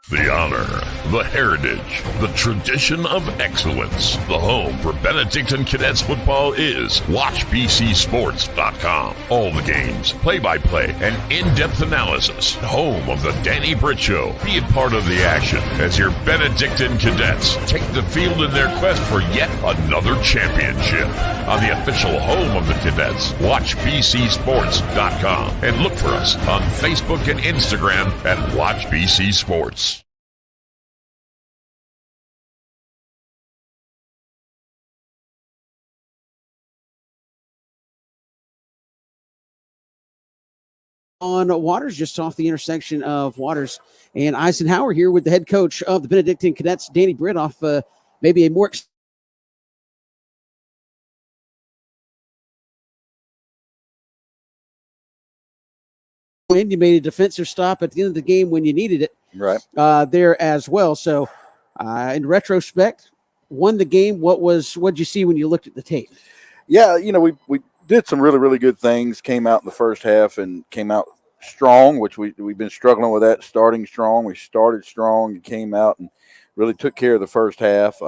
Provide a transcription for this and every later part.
The honor, the heritage, the tradition of excellence. The home for Benedictine Cadets football is WatchBCSports.com. All the games, play-by-play, and in-depth analysis. Home of the Danny Britt Show. Be a part of the action as your Benedictine Cadets take the field in their quest for yet another championship. On the official home of the Cadets, WatchBCSports.com. And look for us on Facebook and Instagram at WatchBC Sports. On Waters, just off the intersection of Waters and Eisenhower, here with the head coach of the Benedictine Cadets, Danny Britt, off maybe a more win. You made a defensive stop at the end of the game when you needed it, right there as well. So, in retrospect, won the game. What'd you see when you looked at the tape? Yeah, we did some really, really good things, came out in the first half and came out strong, which we've been struggling with that, starting strong. We started strong and came out and really took care of the first half.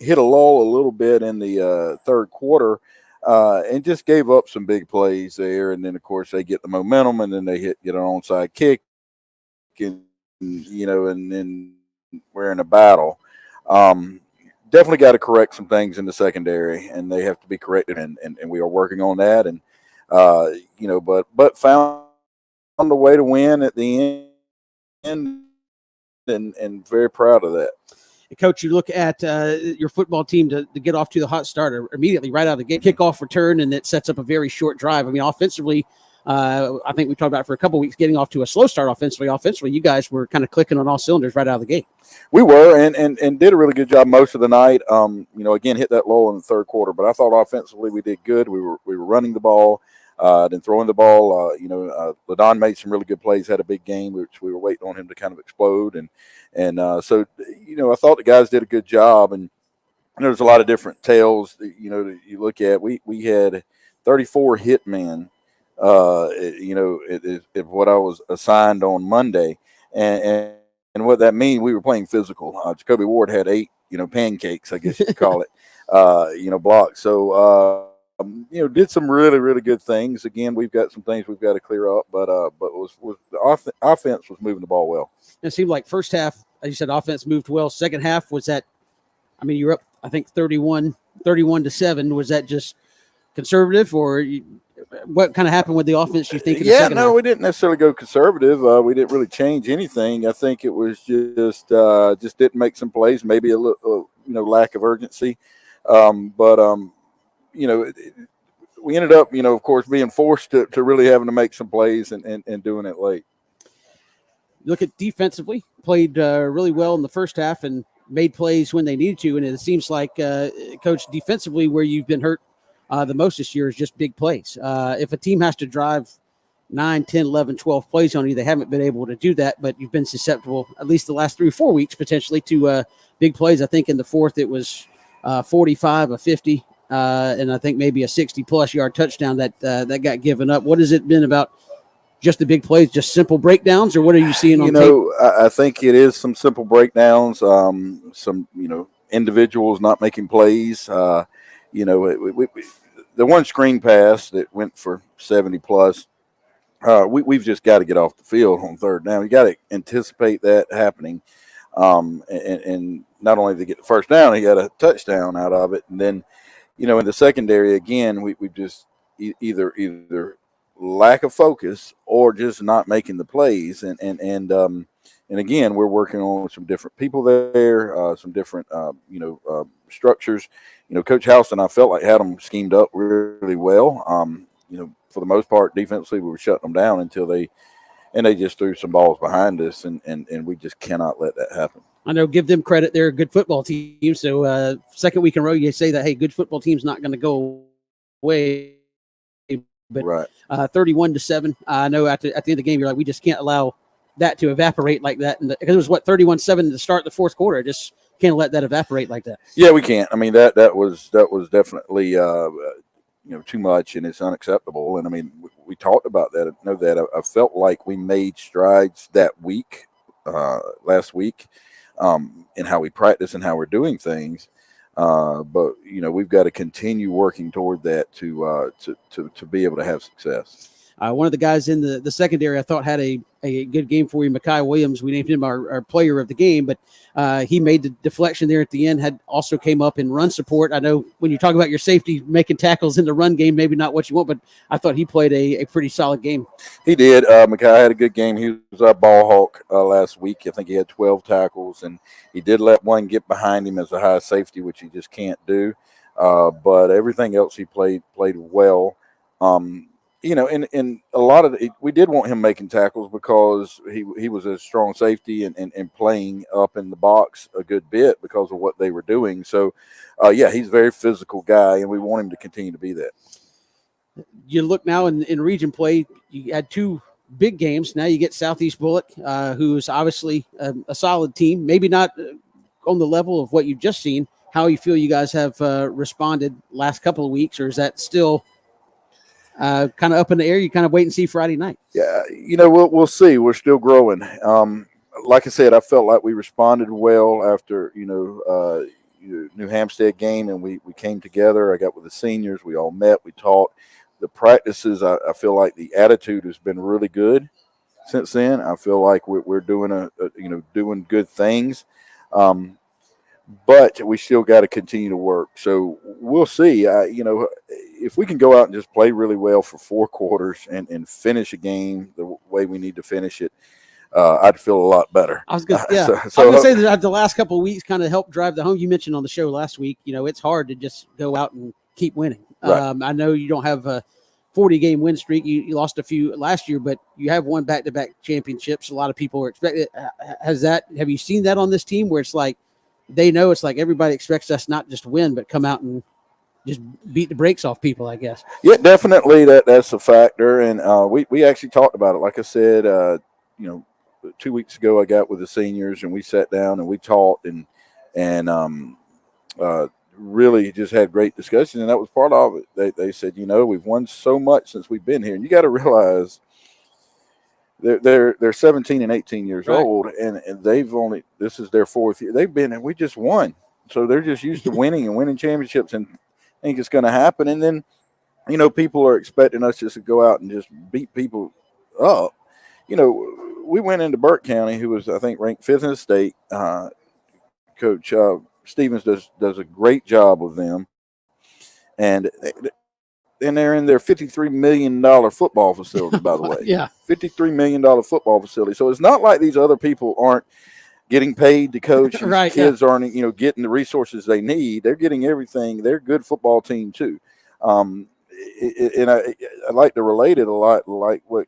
Hit a lull a little bit in the third quarter and just gave up some big plays there. And then, of course, they get the momentum and then they get an onside kick and then we're in a battle. Definitely got to correct some things in the secondary, and they have to be corrected, and we are working on that. And but found a way to win at the end, and very proud of that. Coach, you look at your football team to get off to the hot start immediately right out of the gate, kickoff return, and it sets up a very short drive. I mean, offensively, I think we talked about it for a couple of weeks, getting off to a slow start offensively. Offensively, you guys were kind of clicking on all cylinders right out of the gate. We were, and did a really good job most of the night. Again, hit that lull in the third quarter, but I thought offensively we did good. We were running the ball, then throwing the ball. LaDon made some really good plays, had a big game, which we were waiting on him to kind of explode. So I thought the guys did a good job, and there's a lot of different tales that, that you look at. We had 34 hit men. If what I was assigned on Monday, and what that means, we were playing physical. Jacoby Ward had 8, pancakes, I guess you could call it, blocks. So, did some really, really good things. Again, we've got some things we've got to clear up, but the offense was moving the ball well. It seemed like first half, as you said, offense moved well. Second half, was that, you're up, I think 31-7. Was that just conservative, or what kind of happened with the offense, you think? We didn't necessarily go conservative. We didn't really change anything. I think it was just didn't make some plays, maybe a little, lack of urgency. We ended up, of course, being forced to really having to make some plays and doing it late. Look at defensively, played really well in the first half and made plays when they needed to. And it seems like, Coach, defensively, where you've been hurt the most this year is just big plays. If a team has to drive 9, 10, 11, 12 plays on you, they haven't been able to do that, but you've been susceptible, at least the last 3 or 4 weeks, potentially, to big plays. I think in the fourth it was 45, a 50, and I think maybe a 60-plus yard touchdown that got given up. What has it been about just the big plays, just simple breakdowns, or what are you seeing on tape? I think it is some simple breakdowns, some, individuals not making plays. The one screen pass that went for 70-plus, we've just got to get off the field on third down. You got to anticipate that happening. And not only to get the first down, he got a touchdown out of it. And then, in the secondary, again, we just either lack of focus or just not making the plays. And again, we're working on some different people there, some different, structures. Coach Houston, I felt like had them schemed up really well. For the most part, defensively, we were shutting them down until they just threw some balls behind us, and we just cannot let that happen. I know, give them credit. They're a good football team. So second week in a row, you say that, hey, good football team's not going to go away. But right. 31-7, I know at the end of the game, you're like, we just can't allow that to evaporate like that. Because it was 31-7 to start the fourth quarter. Just can't let that evaporate like that. Yeah, we can't. That was definitely too much, and it's unacceptable. And we talked about that. I know that I felt like we made strides that week last week, and how we practice and how we're doing things. But we've got to continue working toward that to be able to have success. One of the guys in the secondary I thought had a good game for you, Mekhi Williams. We named him our player of the game, but he made the deflection there at the end, had also came up in run support. I know when you talk about your safety making tackles in the run game, maybe not what you want, but I thought he played a pretty solid game. He did. Mekhi had a good game. He was our ball hawk last week. I think he had 12 tackles, and he did let one get behind him as a high safety, which he just can't do. But everything else he played well. In a lot of we did want him making tackles because he was a strong safety and playing up in the box a good bit because of what they were doing. So, he's a very physical guy, and we want him to continue to be that. You look now in region play, you had two big games. Now you get Southeast Bullock, who's obviously a solid team, maybe not on the level of what you've just seen. How you feel you guys have responded last couple of weeks, or is that still kind of up in the air? You kind of wait and see Friday night. Yeah, we'll see. We're still growing. Like I said, I felt like we responded well after New Hampstead game, and we came together. I got with the seniors. We all met. We talked. The practices, I feel like the attitude has been really good since then. I feel like we're doing doing good things. But we still got to continue to work. So we'll see. If we can go out and just play really well for 4 quarters and finish a game the way we need to finish it, I'd feel a lot better. I was going to say that the last couple of weeks kind of helped drive the home. You mentioned on the show last week, it's hard to just go out and keep winning. Right. I know you don't have a 40-game win streak. You lost a few last year, but you have won back-to-back championships. A lot of people are expecting. Have you seen that on this team where it's like, they know it's like everybody expects us not just to win, but come out and just beat the brakes off people, I guess. Yeah, definitely that's a factor. And we actually talked about it. Like I said, 2 weeks ago, I got with the seniors and we sat down and we talked and really just had great discussion. And that was part of it. They said, we've won so much since we've been here. And you got to realize they're 17 and 18 years right. old, and this is their 4th year. And we just won. So they're just used to winning and winning championships and think it's going to happen. And then, people are expecting us just to go out and just beat people up. We went into Burke County, who was, I think, ranked 5th in the state. Coach Stevens does a great job with them. And they're in their $53 million football facility, by the way. Yeah. $53 million football facility. So it's not like these other people aren't getting paid to coach. Right, kids aren't, getting the resources they need. They're getting everything. They're a good football team too. And I like to relate it a lot like what,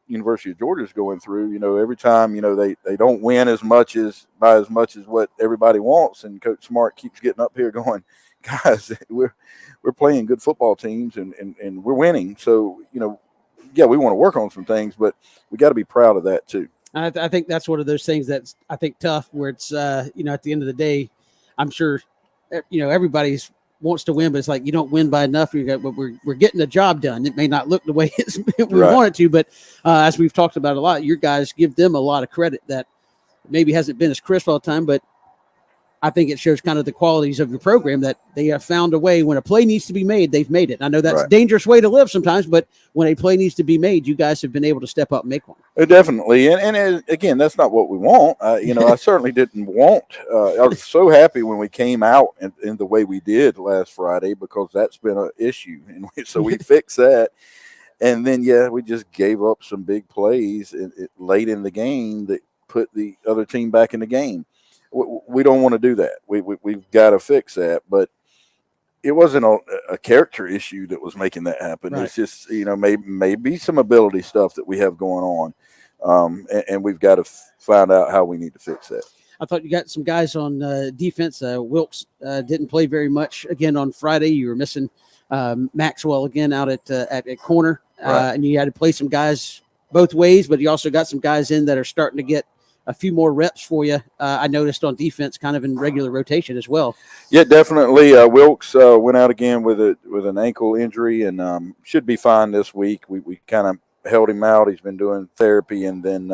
University of Georgia is going through. Every time, they don't win by as much as what everybody wants. And Coach Smart keeps getting up here going, guys, we're playing good football teams and we're winning. So, we want to work on some things, but we got to be proud of that too. I think that's one of those things that's, I think, tough where it's, at the end of the day, I'm sure, everybody's wants to win, but it's like you don't win by enough. We're getting the job done. It may not look the way we want it to, but as we've talked about a lot, your guys give them a lot of credit that maybe hasn't been as crisp all the time, but I think it shows kind of the qualities of your program that they have found a way when a play needs to be made, they've made it. I know that's a dangerous way to live sometimes, but when a play needs to be made, you guys have been able to step up and make one. Definitely. And again, that's not what we want. I certainly didn't want. I was so happy when we came out in the way we did last Friday because that's been an issue. And so we fixed that. And then, we just gave up some big plays late in the game that put the other team back in the game. We don't want to do that. We've got to fix that. But it wasn't a character issue that was making that happen. Right. It's just, maybe some ability stuff that we have going on. And we've got to find out how we need to fix that. I thought you got some guys on defense. Wilkes didn't play very much again on Friday. You were missing Maxwell again out at corner. Right. And you had to play some guys both ways, but you also got some guys in that are starting to get a few more reps for you. I noticed on defense, kind of in regular rotation as well. Yeah, definitely. Wilkes went out again with an ankle injury and should be fine this week. We kind of held him out. He's been doing therapy, and then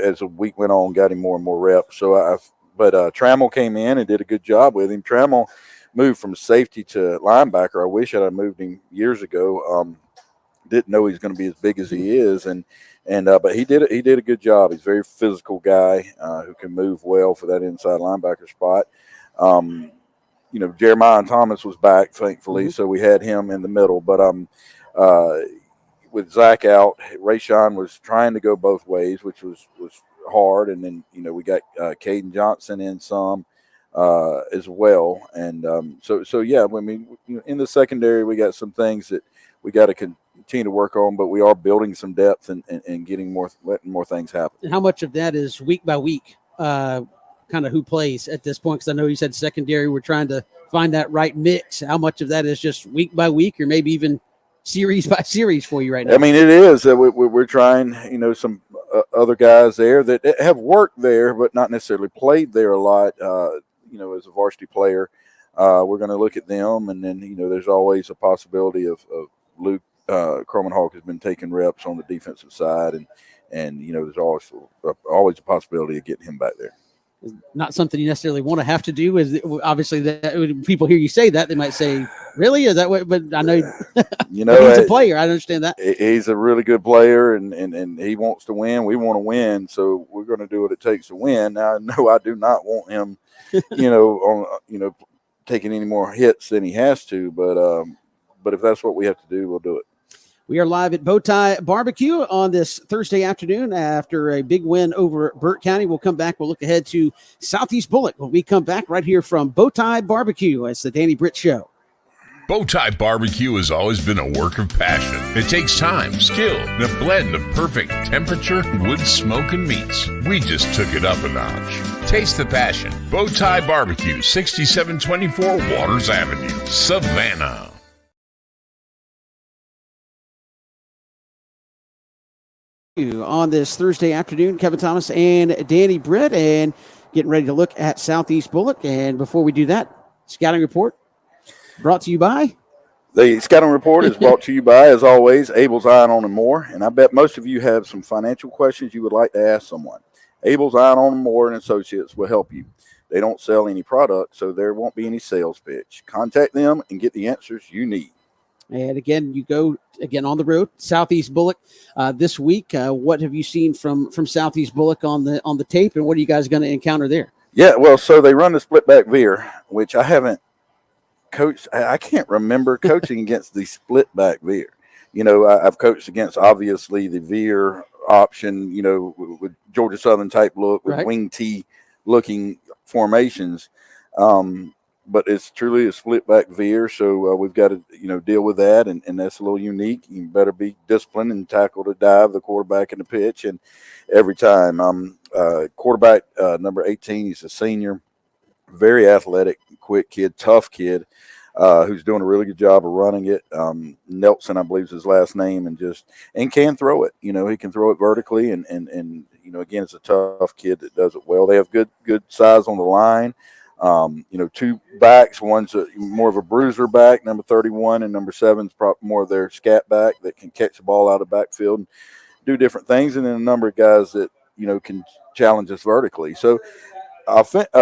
as the week went on, got him more and more reps. So but Trammell came in and did a good job with him. Trammell moved from safety to linebacker. I wish I'd moved him years ago. Didn't know he's going to be as big as he is, but he did a good job. He's a very physical guy who can move well for that inside linebacker spot. Jeremiah Thomas was back, thankfully, so we had him in the middle. But with Zach out, Rayshawn was trying to go both ways, which was hard. And then we got Caden Johnson in some as well, and so yeah. I mean, in the secondary, we got some things that we got to continue to work on, but we are building some depth and letting more things happen. And how much of that is week by week, kind of who plays at this point? Because I know you said secondary, we're trying to find that right mix. How much of that is just week by week, or maybe even series by series for you right now? I mean, it is. We're trying, some other guys there that have worked there, but not necessarily played there a lot, as a varsity player. We're going to look at them, and then, there's always a possibility of Luke Cromanhawk has been taking reps on the defensive side, and there's always a possibility of getting him back there. Not something you necessarily want to have to do. Is obviously that when people hear you say that, they might say, "Really? Is that what?" But I know, he's a player. I understand that he's a really good player, and he wants to win. We want to win, so we're going to do what it takes to win. Now, no, I do not want him, taking any more hits than he has to. But if that's what we have to do, we'll do it. We are live at BowTie Barbecue on this Thursday afternoon after a big win over Burt County. We'll come back. We'll look ahead to Southeast Bullock when we come back right here from BowTie Barbecue. It's the Danny Britt Show. BowTie Barbecue has always been a work of passion. It takes time, skill, and a blend of perfect temperature, wood, smoke, and meats. We just took it up a notch. Taste the passion. BowTie Barbecue, 6724 Waters Avenue, Savannah. On this Thursday afternoon, Kevin Thomas and Danny Britt, and getting ready to look at Southeast Bullock. And before we do that, scouting report brought to you by. The scouting report is brought to you by, as always, Abel's Iron On and More. And I bet most of you have some financial questions you would like to ask someone. Abel's Iron On and More and Associates will help you. They don't sell any product, so there won't be any sales pitch. Contact them and get the answers you need. And again, you go again on the road, Southeast Bullock this week. What have you seen from Southeast Bullock on the tape, and what are you guys going to encounter there? Yeah, well, so they run the split back veer, which I haven't coached. I can't remember coaching against the split back veer. I've coached against obviously the veer option, with Georgia Southern type look with wing T looking formations. But it's truly a split back veer, so we've got to deal with that, and that's a little unique. You better be disciplined and tackle to dive the quarterback in the pitch, and every time. Quarterback number 18, he's a senior, very athletic, quick kid, tough kid, who's doing a really good job of running it. Nelson, I believe, is his last name, and can throw it. He can throw it vertically, and again, it's a tough kid that does it well. They have good size on the line. Two backs. One's more of a bruiser back, number 31, and number 7's probably more of their scat back that can catch the ball out of the backfield and do different things. And then a number of guys that, can challenge us vertically. So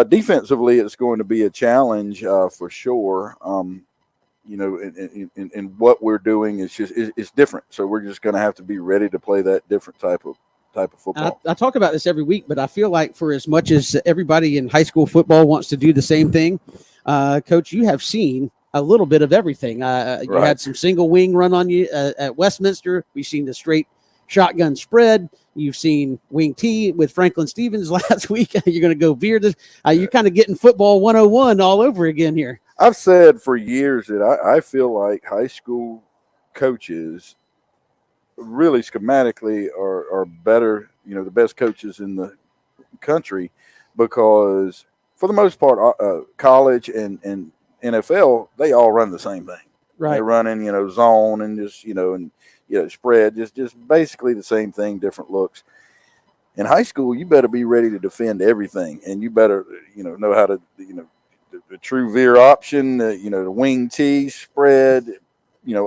defensively, it's going to be a challenge for sure. And what we're doing is it's different. So we're just going to have to be ready to play that different type of football. I talk about this every week, but I feel like for as much as everybody in high school football wants to do the same thing, Coach, you have seen a little bit of everything. You had some single wing run on you at Westminster. We've seen the straight shotgun spread. You've seen wing T with Franklin Stevens last week. You're going to go veer this. You're kind of getting football 101 all over again here. I've said for years that I feel like high school coaches really schematically are better, the best coaches in the country, because for the most part, college and NFL, they all run the same thing. Right. They're running, zone and just, spread, just basically the same thing, different looks. In high school, you better be ready to defend everything, and you better, know how to, the true veer option, the wing T spread,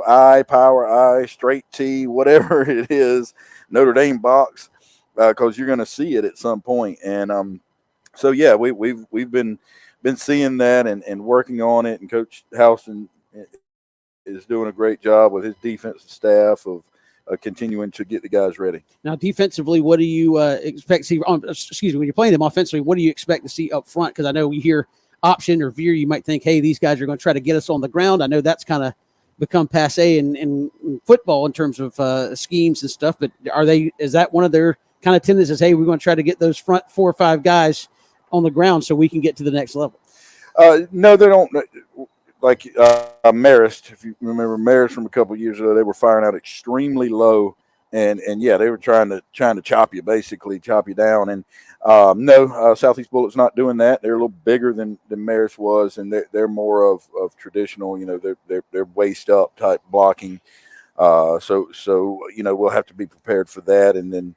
I, power I, straight T, whatever it is, Notre Dame box. because you're going to see it at some point. And so yeah, we've been seeing that and working on it. And Coach Houston is doing a great job with his defensive staff of continuing to get the guys ready. Now, defensively, what do you expect to see? When you're playing them offensively, what do you expect to see up front? Because I know you hear option or veer, you might think, hey, these guys are going to try to get us on the ground. I know that's kind of become passe in football in terms of schemes and stuff. But is that one of their kind of tendencies? Hey, we're going to try to get those front 4 or 5 guys on the ground so we can get to the next level. No, they don't. Like Marist, if you remember Marist from a couple of years ago, they were firing out extremely low, and yeah, they were trying to chop you down. And Southeast Bullet's not doing that. They're a little bigger than Marist was, and they're more of traditional. They're waist up type blocking. So we'll have to be prepared for that. And then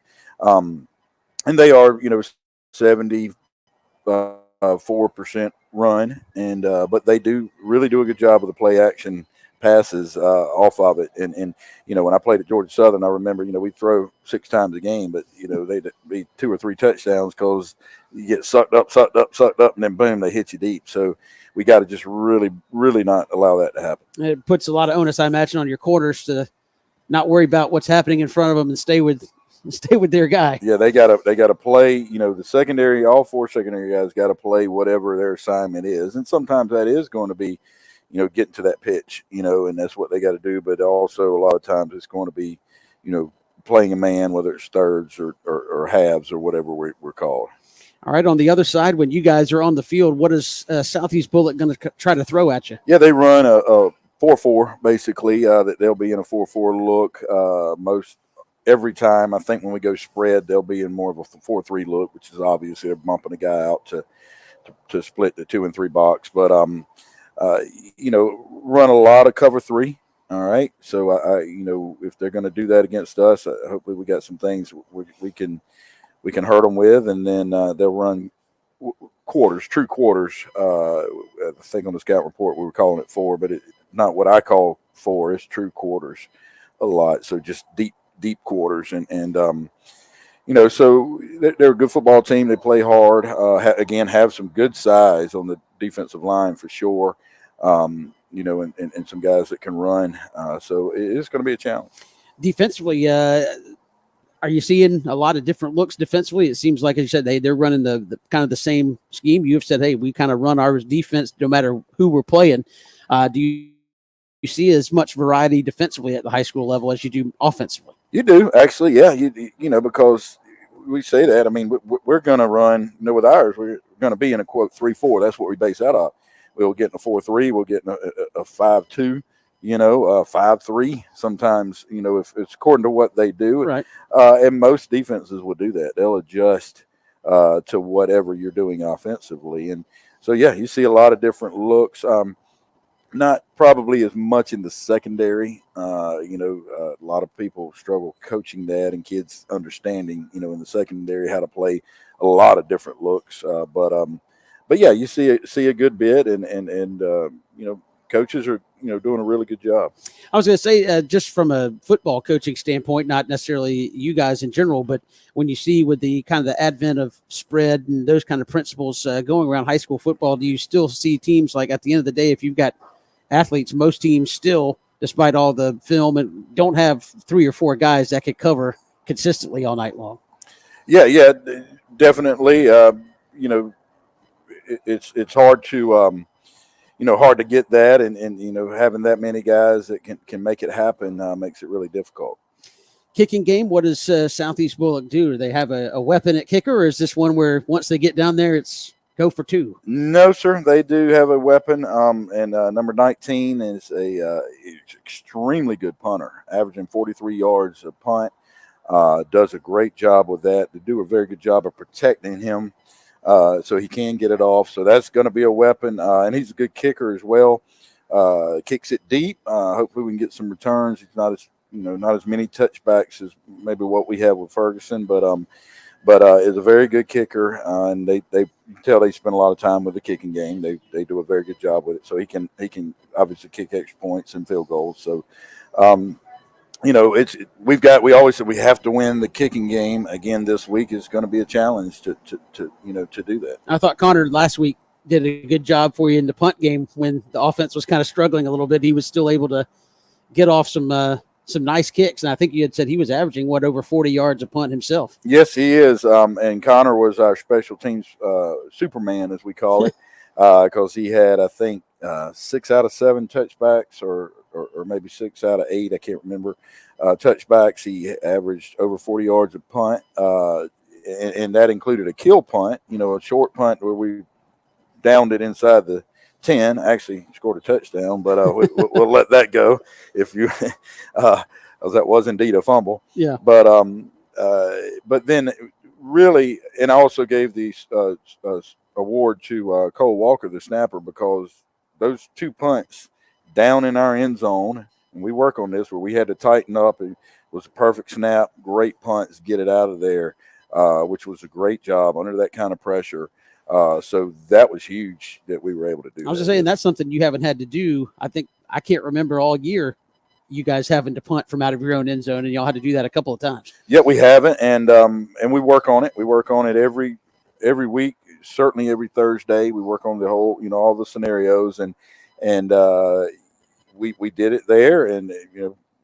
and they are 74% run, and but they really do a good job of the play action passes off of it. And when I played at Georgia Southern, I remember we'd throw 6 times a game, but they'd be 2 or 3 touchdowns because you get sucked up, and then boom, they hit you deep. So we got to just really not allow that to happen. It puts a lot of onus, I imagine, on your quarters to not worry about what's happening in front of them and stay with their guy. Yeah, they gotta play. The secondary, all 4 secondary guys got to play whatever their assignment is, and sometimes that is going to be, getting to that pitch, and that's what they got to do. But also a lot of times it's going to be, playing a man, whether it's thirds or halves or whatever we're called. All right, on the other side, when you guys are on the field, what is Southeast Bullet going to try to throw at you? Yeah, they run a 4-4 basically. That they'll be in a 4-4 look most. Every time, I think when we go spread, they'll be in more of a 4-3 look, which is obviously they're bumping a guy out to split the 2 and 3 box. But run a lot of cover 3. All right, so if they're going to do that against us, hopefully we got some things we can hurt them with, and then they'll run quarters, true quarters. I think on the scout report we were calling it 4, but it's not what I call 4. It's true quarters a lot. So just deep quarters, and so they're a good football team. They play hard. Again, have some good size on the defensive line for sure. And some guys that can run. So it's going to be a challenge. Defensively, are you seeing a lot of different looks defensively? It seems like, as you said, they're running the kind of the same scheme. You've said, hey, we kind of run our defense no matter who we're playing. Do you see as much variety defensively at the high school level as you do offensively? You do, actually, yeah. Because we say that. I mean, we're going to run. With ours, we're going to be in a quote 3-4. That's what we base that off. We'll get in a 4-3. We'll get in a 5-2. 5-3. Sometimes, if it's according to what they do, right. And most defenses will do that. They'll adjust to whatever you're doing offensively, and so yeah, you see a lot of different looks. Not probably as much in the secondary. A lot of people struggle coaching that and kids understanding, in the secondary how to play a lot of different looks. But yeah, you see a good bit, and coaches are doing a really good job. I was going to say, just from a football coaching standpoint, not necessarily you guys in general, but when you see with the kind of the advent of spread and those kind of principles going around high school football, do you still see teams like at the end of the day, if you've got athletes, most teams still, despite all the film, and don't have 3 or 4 guys that could cover consistently all night long? Yeah, definitely. It's hard to hard to get that, and having that many guys that can make it happen makes it really difficult. Kicking game, what does Southeast Bullock do? Do they have a weapon at kicker, or is this one where once they get down there, it's go for 2? No, sir. They do have a weapon, and number 19 is a extremely good punter, averaging 43 yards a punt. Does a great job with that. They do a very good job of protecting him, so he can get it off. So that's going to be a weapon, and he's a good kicker as well. Kicks it deep. Hopefully we can get some returns. He's not as many touchbacks as maybe what we have with Ferguson, but is a very good kicker, and they tell they spend a lot of time with the kicking game. They do a very good job with it, so he can obviously kick extra points and field goals. So we always said we have to win the kicking game again this week. Is going to be a challenge to do that. I thought Connor last week did a good job for you in the punt game when the offense was kind of struggling a little bit. He was still able to get off some nice kicks, and I think you had said he was averaging over 40 yards a punt himself. Yes, he is. And Connor was our special teams Superman, as we call it, because he had, I think, 6 out of 7 touchbacks, or maybe 6 out of 8. I can't remember. Touchbacks. He averaged over 40 yards a punt, and that included a kill punt. A short punt where we downed it inside the 10. Actually scored a touchdown, but we'll let that go if you, as that was indeed a fumble. Yeah. But then really, and I also gave the award to Cole Walker, the snapper, because those 2 punts down in our end zone, and we work on this where we had to tighten up. It was a perfect snap, great punts, get it out of there, which was a great job under that kind of pressure. So that was huge that we were able to do. I was just saying that's something you haven't had to do. I can't remember all year you guys having to punt from out of your own end zone, and y'all had to do that a couple of times. Yeah, we haven't, and we work on it. We work on it every week, certainly every Thursday. We work on the whole, all the scenarios, and we did it there, and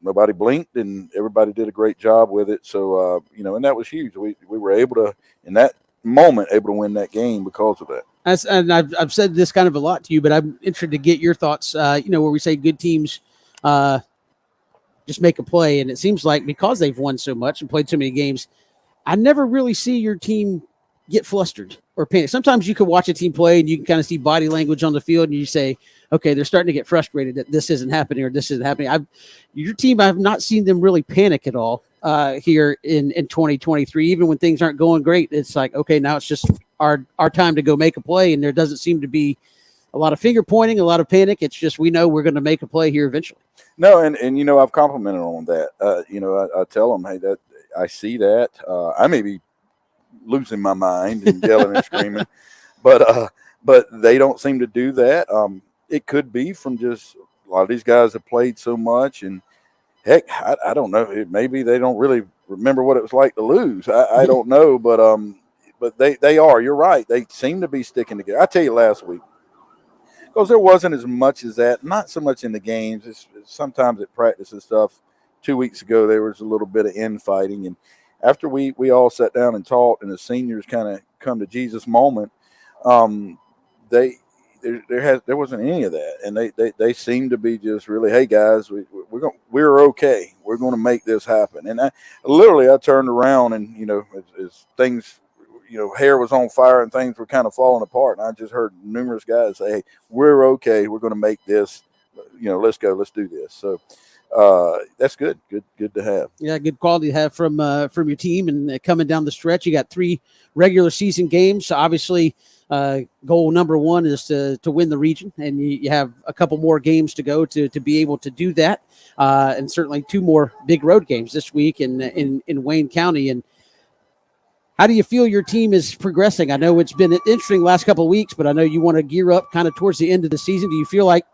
nobody blinked, and everybody did a great job with it. So and that was huge. We were able to, in that moment, able to win that game because of that. And I've said this kind of a lot to you, but I'm interested to get your thoughts. Where we say good teams just make a play, and it seems like because they've won so much and played so many games, I never really see your team get flustered or panic. Sometimes you can watch a team play and you can kind of see body language on the field, and you say, okay, they're starting to get frustrated that this isn't happening or this isn't happening. Your team, I've not seen them really panic at all here in 2023. Even when things aren't going great, it's like, okay, now it's just our time to go make a play, and there doesn't seem to be a lot of finger pointing, a lot of panic. It's just we know we're going to make a play here eventually. No, and I've complimented on that. I tell them, hey, that I see that. I may be losing my mind and yelling and screaming, but they don't seem to do that. It could be from just a lot of these guys have played so much, and heck, I don't know. Maybe they don't really remember what it was like to lose. I don't know, but they are. You're right. They seem to be sticking together. I tell you, last week, because there wasn't as much as that, not so much in the games. It's sometimes at practice and stuff. 2 weeks ago, there was a little bit of infighting, and after we all sat down and talked, and the seniors kind of come to Jesus moment, there wasn't any of that, and they seemed to be just really, hey guys, we're okay. We're going to make this happen. And I turned around, and as things, hair was on fire and things were kind of falling apart, and I just heard numerous guys say, hey, we're okay. We're going to make this. Let's go. Let's do this. So. That's good to have. Yeah, good quality to have from your team. And coming down the stretch, you got 3 regular season games. So obviously, goal number 1 is to win the region, and you have a couple more games to go to be able to do that, and certainly 2 more big road games this week in Wayne County. And how do you feel your team is progressing? I know it's been interesting last couple of weeks, but I know you want to gear up kind of towards the end of the season. Do you feel like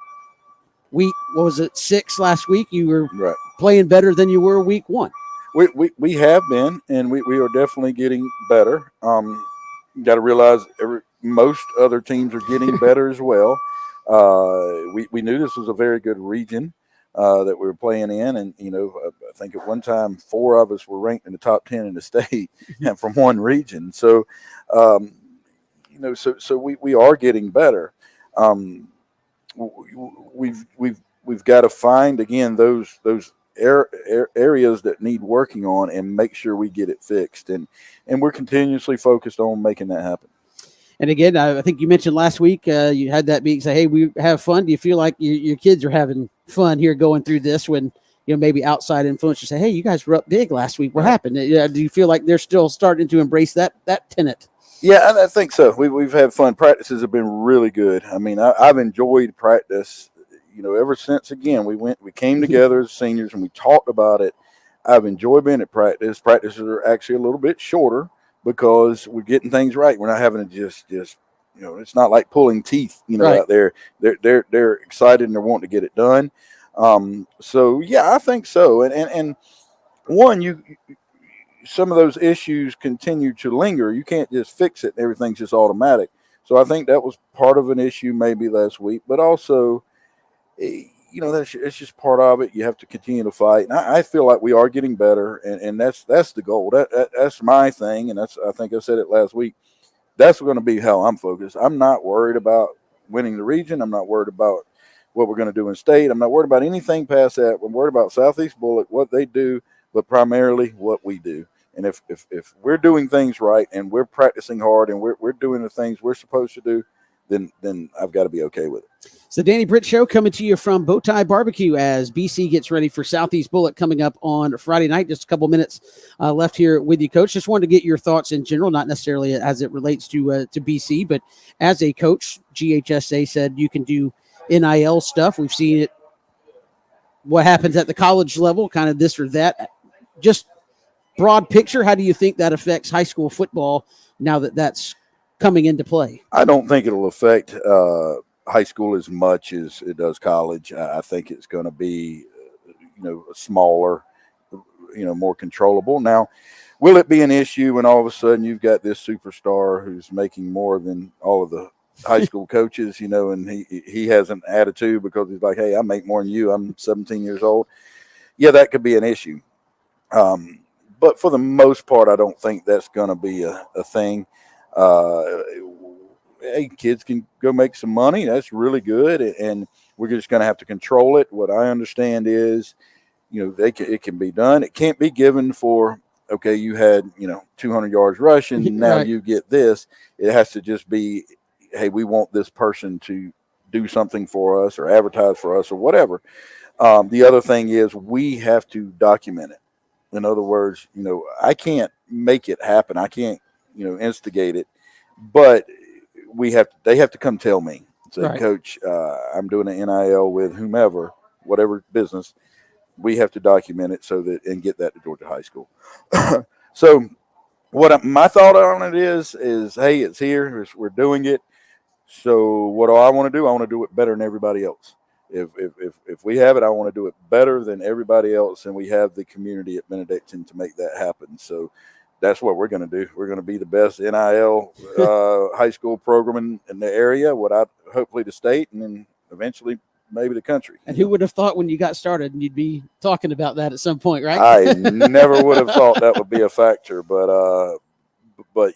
week, what was it, 6 last week, you were playing better than you were week 1? We have been, and we are definitely getting better. You got to realize most other teams are getting better as well. We knew this was a very good region that we were playing in, and I think at one time 4 of us were ranked in the top 10 in the state and from one region. So so we are getting better. We've got to find again those areas that need working on and make sure we get it fixed, and we're continuously focused on making that happen. And again, I think you mentioned last week you had that meeting, say, hey, we have fun. Do you feel like your kids are having fun here going through this when maybe outside influence, you say, hey, you guys were up big last week, what happened? Do you feel like they're still starting to embrace that tenet? Yeah, I think so. We've had fun. Practices have been really good. I mean, I've enjoyed practice, ever since, again, we came together as seniors and we talked about it. I've enjoyed being at practice. Practices are actually a little bit shorter because we're getting things right. We're not having to just it's not like pulling teeth, out there. They're excited and they're wanting to get it done. So yeah, I think so. And one, some of those issues continue to linger. You can't just fix it. Everything's just automatic. So I think that was part of an issue maybe last week, but also, it's just part of it. You have to continue to fight. And I feel like we are getting better, and that's the goal. That's my thing, and I think I said it last week. That's going to be how I'm focused. I'm not worried about winning the region. I'm not worried about what we're going to do in state. I'm not worried about anything past that. I'm worried about Southeast Bullock, what they do, but primarily what we do. And if we're doing things right and we're practicing hard and we're doing the things we're supposed to do, then I've got to be okay with it. It's the Danny Britt Show coming to you from BowTie Barbecue as BC gets ready for Southeast Bullock coming up on Friday night. Just a couple minutes left here with you, Coach. Just wanted to get your thoughts in general, not necessarily as it relates to BC, but as a coach, GHSA said you can do NIL stuff. We've seen it, what happens at the college level, kind of this or that. Just broad picture, how do you think that affects high school football now that that's coming into play? I don't think it'll affect high school as much as it does college. I think it's going to be, smaller, more controllable. Now, will it be an issue when all of a sudden you've got this superstar who's making more than all of the high school coaches, and he has an attitude because he's like, hey, I make more than you. I'm 17 years old. Yeah, that could be an issue. But for the most part, I don't think that's going to be a thing. Hey, kids can go make some money. That's really good. And we're just going to have to control it. What I understand is, it can be done. It can't be given for, okay, you had, 200 yards rushing. Now Right. You get this. It has to just be, hey, we want this person to do something for us or advertise for us or whatever. The other thing is we have to document it. In other words, I can't make it happen. I can't, instigate it, but they have to come tell me. Say, Right. Coach, I'm doing an NIL with whomever, whatever business. We have to document it and get that to Georgia High School. So my thought on it is, hey, it's here. We're doing it. So what do I want to do? I want to do it better than everybody else. If we have it, I want to do it better than everybody else, and we have the community at Benedictine to make that happen. So that's what we're going to do. We're going to be the best NIL high school program in the area, hopefully the state, and then eventually maybe the country. And who would have thought when you got started you'd be talking about that at some point, right? I never would have thought that would be a factor, but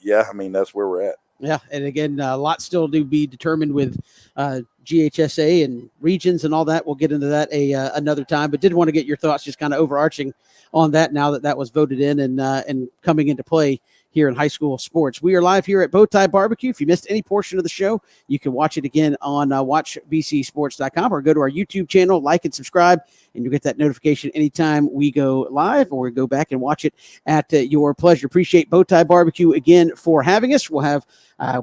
yeah, I mean, that's where we're at. Yeah, and again, a lot still to be determined with GHSA and regions and all that. We'll get into that another time, but did want to get your thoughts just kind of overarching on that now that was voted in and coming into play here in high school sports. We are live here at BowTie Barbecue. If you missed any portion of the show, you can watch it again on watchbcsports.com or go to our YouTube channel, like and subscribe, and you'll get that notification anytime we go live or go back and watch it at your pleasure. Appreciate BowTie Barbecue again for having us. We'll have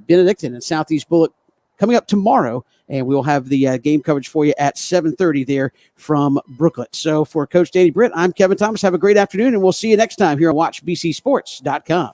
Benedictine and Southeast Bullock coming up tomorrow, and we'll have the game coverage for you at 7:30 there from Brooklet. So for Coach Danny Britt, I'm Kevin Thomas. Have a great afternoon, and we'll see you next time here on WatchBCSports.com.